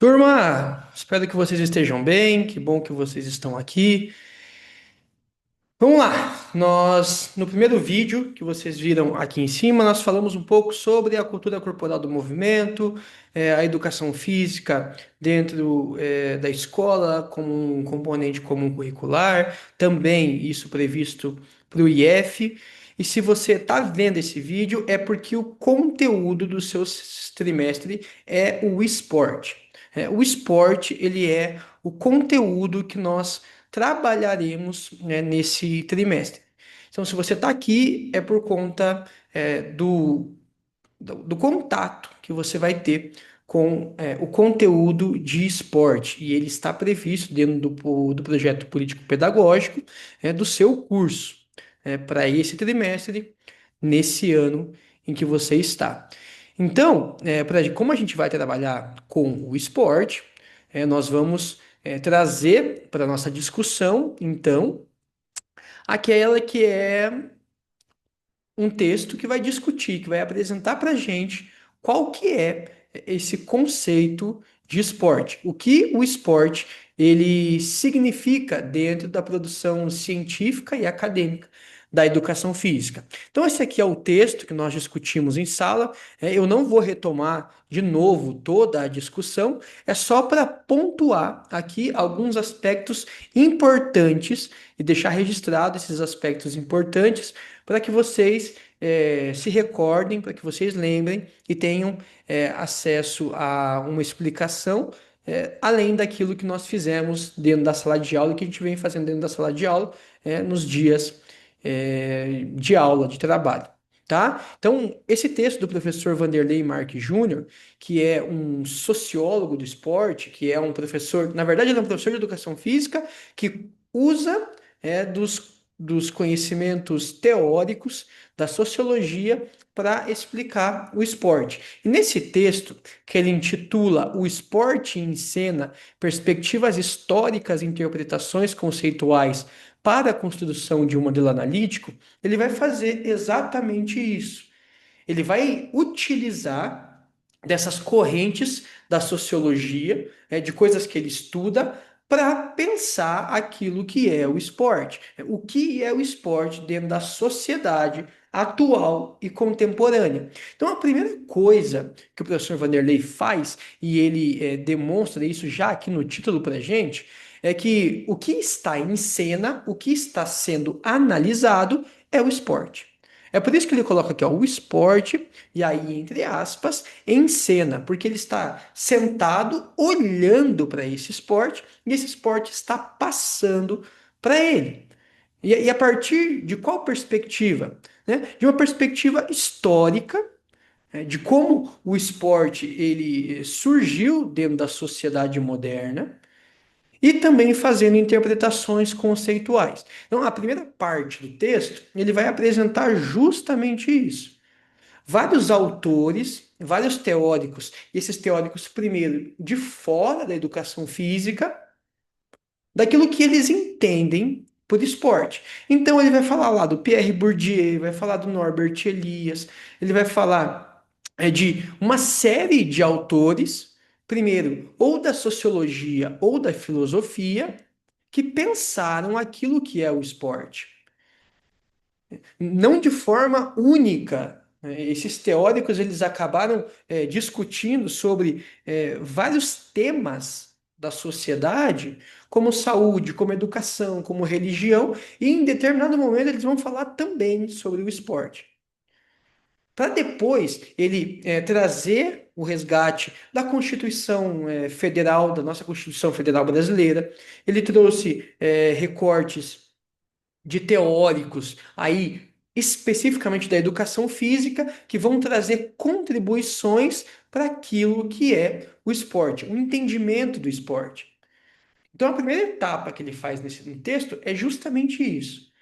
Turma, espero que vocês estejam bem, que bom que vocês estão aqui. Vamos lá, no primeiro vídeo que vocês viram aqui em cima, nós falamos um pouco sobre a cultura corporal do movimento, a educação física dentro, da escola como um componente comum curricular, também isso previsto para o IF. E se você está vendo esse vídeo, é porque o conteúdo do seu trimestre é o esporte. O esporte, ele é o conteúdo que nós trabalharemos, né, nesse trimestre. Então, se você está aqui, é por conta do contato que você vai ter com o conteúdo de esporte. E ele está previsto dentro do projeto político-pedagógico do seu curso, para esse trimestre, nesse ano em que você está. Então, como a gente vai trabalhar com o esporte, nós vamos trazer para a nossa discussão, então, aquela que é um texto que vai discutir, que vai apresentar para a gente qual que é esse conceito de esporte. O que o esporte ele significa dentro da produção científica e acadêmica da educação física. Então, esse aqui é o texto que nós discutimos em sala. Eu não vou retomar de novo toda a discussão, é só para pontuar aqui alguns aspectos importantes e deixar registrado esses aspectos importantes para que vocês se recordem, para que vocês lembrem e tenham acesso a uma explicação além daquilo que nós fizemos dentro da sala de aula, que a gente vem fazendo dentro da sala de aula nos dias de aula, de trabalho. Tá? Então, esse texto do professor Vanderlei Marques Júnior, que é um sociólogo do esporte, que é um professor, na verdade, ele é um professor de educação física, que usa dos conhecimentos teóricos da sociologia para explicar o esporte. E nesse texto, que ele intitula O Esporte em Cena, Perspectivas Históricas e Interpretações Conceituais para a Construção de um Modelo Analítico, ele vai fazer exatamente isso. Ele vai utilizar dessas correntes da sociologia, de coisas que ele estuda, para pensar aquilo que é o esporte. O que é o esporte dentro da sociedade atual e contemporânea. Então, a primeira coisa que o professor Vanderlei faz, e ele demonstra isso já aqui no título para gente, é que o que está em cena, o que está sendo analisado é o esporte. É por isso que ele coloca aqui, ó, o esporte, e aí, entre aspas, em cena, porque ele está sentado olhando para esse esporte e esse esporte está passando para ele. E a partir de qual perspectiva? Né? De uma perspectiva histórica, de como o esporte ele surgiu dentro da sociedade moderna e também fazendo interpretações conceituais. Então, a primeira parte do texto, ele vai apresentar justamente isso. Vários autores, vários teóricos, e esses teóricos, primeiro, de fora da educação física, daquilo que eles entendem por esporte. Então, ele vai falar lá do Pierre Bourdieu, ele vai falar do Norbert Elias, ele vai falar de uma série de autores, primeiro, ou da sociologia ou da filosofia, que pensaram aquilo que é o esporte. Não de forma única. Esses teóricos eles acabaram discutindo sobre vários temas da sociedade, como saúde, como educação, como religião, e em determinado momento eles vão falar também sobre o esporte. Para depois ele trazer o resgate da Constituição Federal, da nossa Constituição Federal Brasileira, ele trouxe recortes de teóricos aí especificamente da educação física que vão trazer contribuições para aquilo que é o esporte, o entendimento do esporte. Então a primeira etapa que ele faz nesse no texto é justamente isso,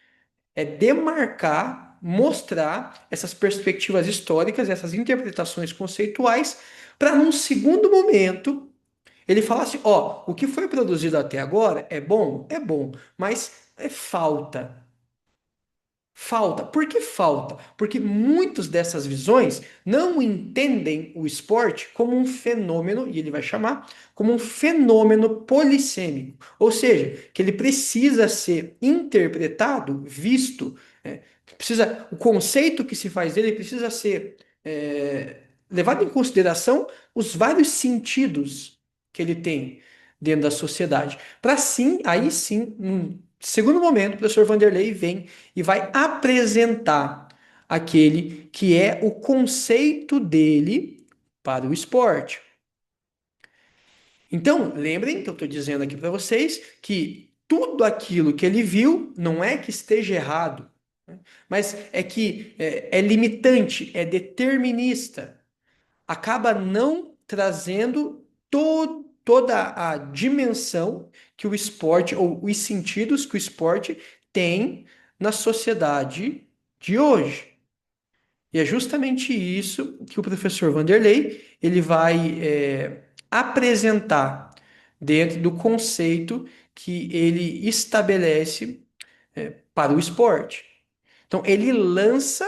é demarcar, mostrar essas perspectivas históricas, essas interpretações conceituais, para num segundo momento ele falar assim, ó, o que foi produzido até agora é bom, mas falta. Falta. Por que falta? Porque muitas dessas visões não entendem o esporte como um fenômeno, e ele vai chamar como um fenômeno polissêmico, ou seja, que ele precisa ser interpretado, visto, o conceito que se faz dele precisa ser levado em consideração os vários sentidos que ele tem dentro da sociedade. Para sim, aí sim, num segundo momento, o professor Vanderlei vem e vai apresentar aquele que é o conceito dele para o esporte. Então, lembrem que eu estou dizendo aqui para vocês que tudo aquilo que ele viu não é que esteja errado, né? Mas é que é limitante, é determinista, acaba não trazendo toda a dimensão que o esporte, ou os sentidos que o esporte tem na sociedade de hoje. E é justamente isso que o professor Vanderlei ele vai apresentar dentro do conceito que ele estabelece para o esporte. Então, ele lança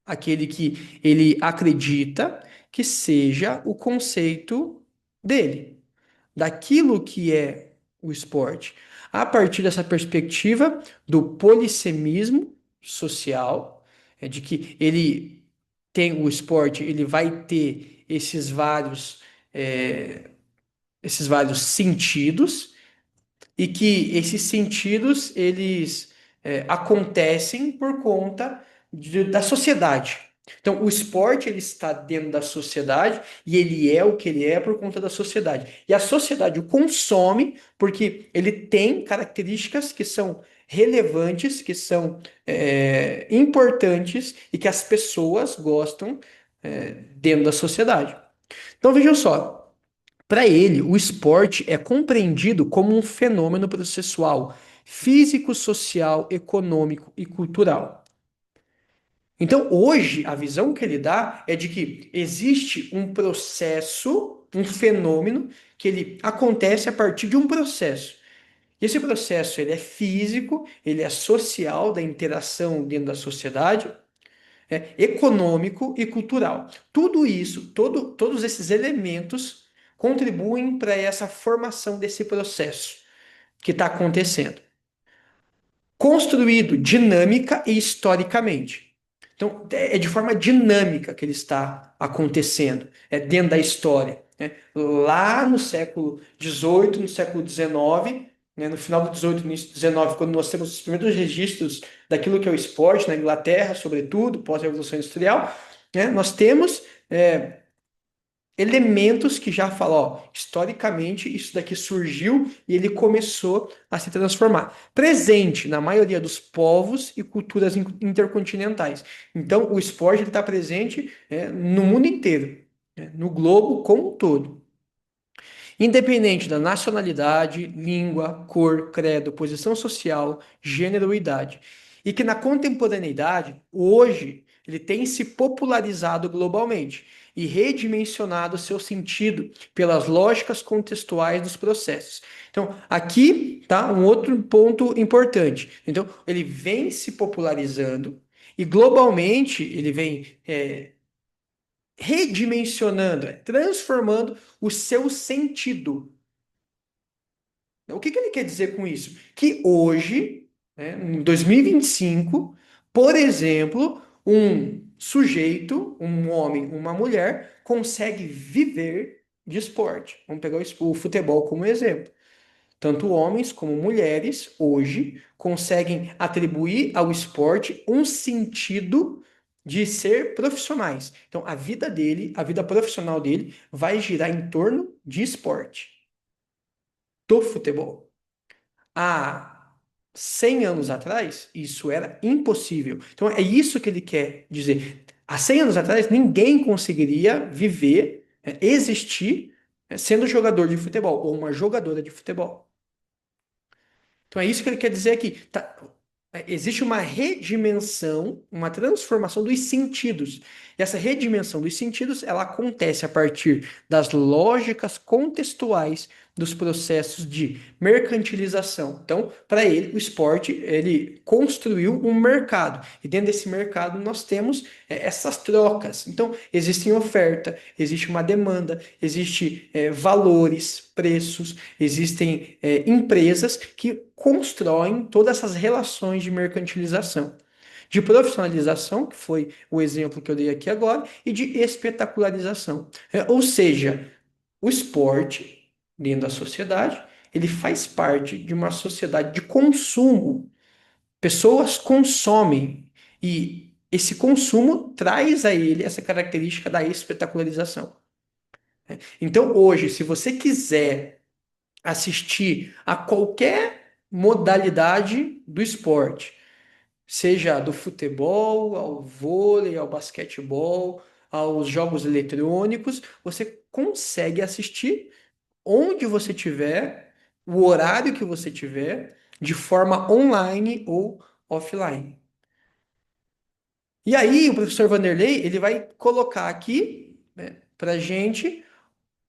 aquele que ele acredita que seja o conceito dele, daquilo que é o esporte. A partir dessa perspectiva do polissemismo social, é de que ele tem o esporte, ele vai ter esses vários sentidos e que esses sentidos eles acontecem por conta da sociedade. Então, o esporte ele está dentro da sociedade e ele é o que ele é por conta da sociedade. E a sociedade o consome porque ele tem características que são relevantes, que são importantes e que as pessoas gostam dentro da sociedade. Então, vejam só. Para ele, o esporte é compreendido como um fenômeno processual, físico, social, econômico e cultural. Então, hoje, a visão que ele dá é de que existe um processo, um fenômeno, que ele acontece a partir de um processo. Esse processo ele é físico, ele é social, da interação dentro da sociedade, econômico e cultural. Tudo isso, todos esses elementos contribuem para essa formação desse processo que está acontecendo. Construído dinâmica e historicamente. Então, é de forma dinâmica que ele está acontecendo, dentro da história, né? Lá no século XVIII, no século XIX, né, no final do XVIII, início do XIX, quando nós temos os primeiros registros daquilo que é o esporte, na Inglaterra, sobretudo, pós-Revolução Industrial, né, nós temos elementos que já falam, ó, historicamente isso daqui surgiu e ele começou a se transformar. Presente na maioria dos povos e culturas intercontinentais. Então, o esporte está presente no mundo inteiro, né, no globo como um todo. Independente da nacionalidade, língua, cor, credo, posição social, gênero ou idade. E que na contemporaneidade, hoje, ele tem se popularizado globalmente e redimensionado seu sentido pelas lógicas contextuais dos processos. Então, aqui tá um outro ponto importante. Então, ele vem se popularizando e globalmente ele vem redimensionando, transformando o seu sentido. O que ele quer dizer com isso? Que hoje, né, em 2025, por exemplo, um sujeito, um homem, uma mulher, consegue viver de esporte. Vamos pegar o futebol como exemplo. Tanto homens como mulheres, hoje, conseguem atribuir ao esporte um sentido de ser profissionais. Então, a vida dele, a vida profissional dele, vai girar em torno de esporte, do futebol. Há 100 anos atrás, isso era impossível. Então, é isso que ele quer dizer. Há 100 anos atrás, ninguém conseguiria viver, existir, sendo jogador de futebol ou uma jogadora de futebol. Então é isso que ele quer dizer aqui. Existe uma redimensão, uma transformação dos sentidos. E essa redimensão dos sentidos, ela acontece a partir das lógicas contextuais dos processos de mercantilização. Então, para ele, o esporte, ele construiu um mercado. E dentro desse mercado nós temos essas trocas. Então, existe oferta, existe uma demanda, existe valores, preços, existem empresas que constroem todas essas relações de mercantilização. De profissionalização, que foi o exemplo que eu dei aqui agora, e de espetacularização. Ou seja, o esporte, dentro da sociedade, ele faz parte de uma sociedade de consumo. Pessoas consomem e esse consumo traz a ele essa característica da espetacularização. Então, hoje, se você quiser assistir a qualquer modalidade do esporte, seja do futebol, ao vôlei, ao basquetebol, aos jogos eletrônicos, você consegue assistir onde você tiver, o horário que você tiver, de forma online ou offline. E aí, o professor Vanderlei, ele vai colocar aqui, né, para gente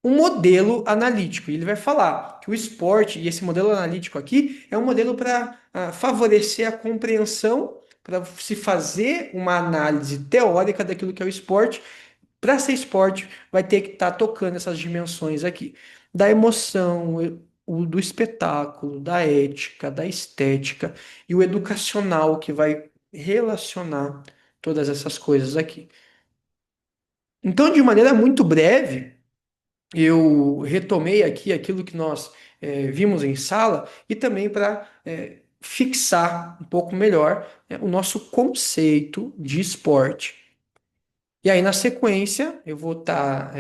um modelo analítico. E ele vai falar que o esporte, e esse modelo analítico aqui, é um modelo para favorecer a compreensão, para se fazer uma análise teórica daquilo que é o esporte. Para ser esporte, vai ter que estar tocando essas dimensões aqui, da emoção, do espetáculo, da ética, da estética e o educacional, que vai relacionar todas essas coisas aqui. Então, de maneira muito breve, eu retomei aqui aquilo que nós vimos em sala e também para fixar um pouco melhor o nosso conceito de esporte. E aí, na sequência, eu vou estar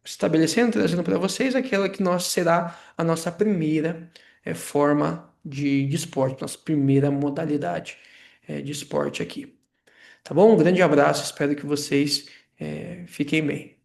estabelecendo, trazendo para vocês aquela que será a nossa primeira forma de esporte, nossa primeira modalidade de esporte aqui. Tá bom? Um grande abraço, espero que vocês fiquem bem.